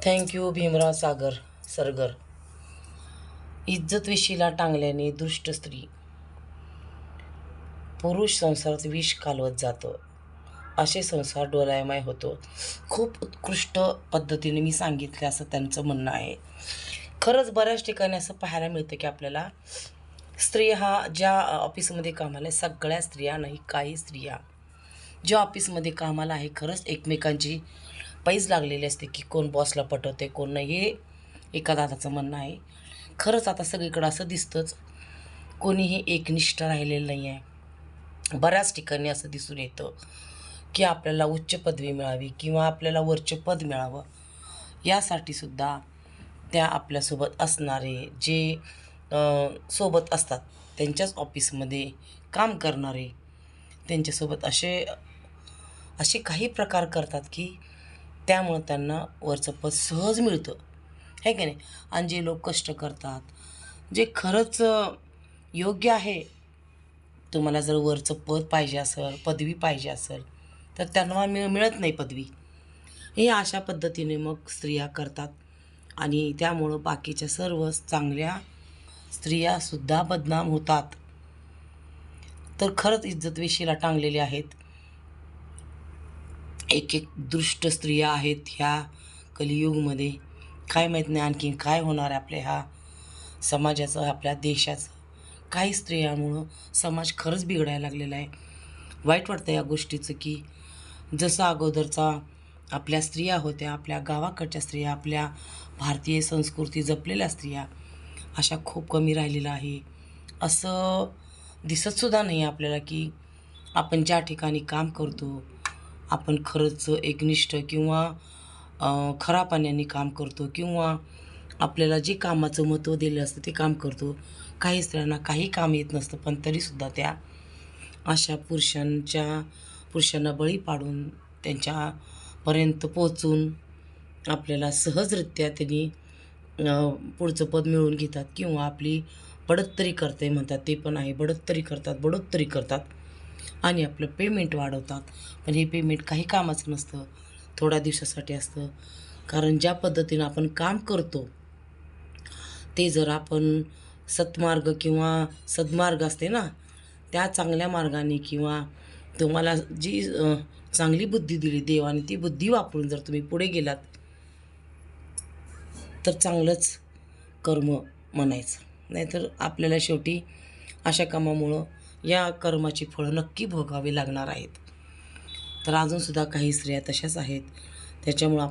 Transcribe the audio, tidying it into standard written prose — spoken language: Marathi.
थँक्यू भीमराव सरगर. इज्जत विशीला टांगल्याने दुष्ट स्त्री पुरुष संसारात विष कालवत जातं, असे संसार डोलायमाय होतो. खूप उत्कृष्ट पद्धतीने मी सांगितले असं त्यांचं म्हणणं आहे. खरंच बऱ्याच ठिकाणी असं पाहायला मिळतं की आपल्याला स्त्रिया हा ज्या ऑफिसमध्ये कामाला आहे, सगळ्या स्त्रिया नाही, काही स्त्रिया ज्या ऑफिसमध्ये कामाला आहे खरंच एकमेकांची पैज लागलेली असते की कोण बॉसला पटवते कोण नाही, हे एका दादाचं म्हणणं आहे. खरंच आता सगळीकडं असं दिसतंच, कोणीही एकनिष्ठ राहिलेलं नाही आहे. बऱ्याच ठिकाणी असं दिसून येतं की आपल्याला उच्च पदवी मिळावी किंवा आपल्याला वरचे पद मिळावं, यासाठी सुद्धा त्या आपल्यासोबत असणारे जे सोबत असतात त्यांच्याच ऑफिसमध्ये काम करणारे त्यांच्यासोबत असे काही प्रकार करतात की त्यामुळं त्यांना वरचं पद सहज मिळतं, आहे की नाही. आणि जे लोक कष्ट करतात, जे खरंच योग्य आहे, तुम्हाला जर वरचं पद पाहिजे असेल, पदवी पाहिजे असेल, तर त्यांना मिळत नाही पदवी. हे अशा पद्धतीने मग स्त्रिया करतात आणि त्यामुळं बाकीच्या सर्व चांगल्या स्त्रियासुद्धा बदनाम होतात. तर खरंच इज्जत वेशीला टांगलेले आहेत. एक दुष्ट स्त्रिया आहेत ह्या कलियुगमध्ये. काय माहीत नाही आणखी काय होणार आहे आपल्या ह्या समाजाचं, आपल्या देशाचं. काही स्त्रियांमुळं समाज खरंच बिघडायला लागलेला आहे. वाईट वाटतं या गोष्टीचं की जसं अगोदरचा आपल्या स्त्रिया होत्या, आपल्या गावाकडच्या स्त्रिया, आपल्या भारतीय संस्कृती जपलेल्या स्त्रिया, अशा खूप कमी राहिलेलं आहे. असं दिसतसुद्धा नाही आपल्याला की आपण ज्या ठिकाणी काम करतो आपण खरंच एकनिष्ठ किंवा खरापणाने काम करतो किंवा आपल्याला जे कामाचं महत्त्व दिलं असतं ते काम करतो. काही स्त्रियांना काही काम येत नसतं, पण तरीसुद्धा त्या अशा पुरुषांना बळी पाडून त्यांच्यापर्यंत पोचून आपल्याला सहजरित्या त्यांनी पुढचं पद मिळवून घेतात किंवा आपली बढोत्तरी करते म्हणतात, ते पण आहे. बढोत्तरी करतात आणि आपलं पेमेंट वाढवतात. पण हे पेमेंट काही कामाचं नसतं, थोड्या दिवसासाठी असतं. कारण ज्या पद्धतीनं आपण काम करतो ते जर आपण सत्मार्ग किंवा सद्मार्ग असते ना, त्या चांगल्या मार्गाने किंवा तुम्हाला जी चांगली बुद्धी दिली देवाने, ती बुद्धी वापरून जर तुम्ही पुढे गेलात तर चांगलंच कर्म म्हणायचं. नाहीतर आपल्याला शेवटी अशा कामामुळं या कर्माची फळं नक्की भोगावी लागणार आहेत. तर अजूनसुद्धा काही स्त्रिया तशाच आहेत. त्याच्यामुळं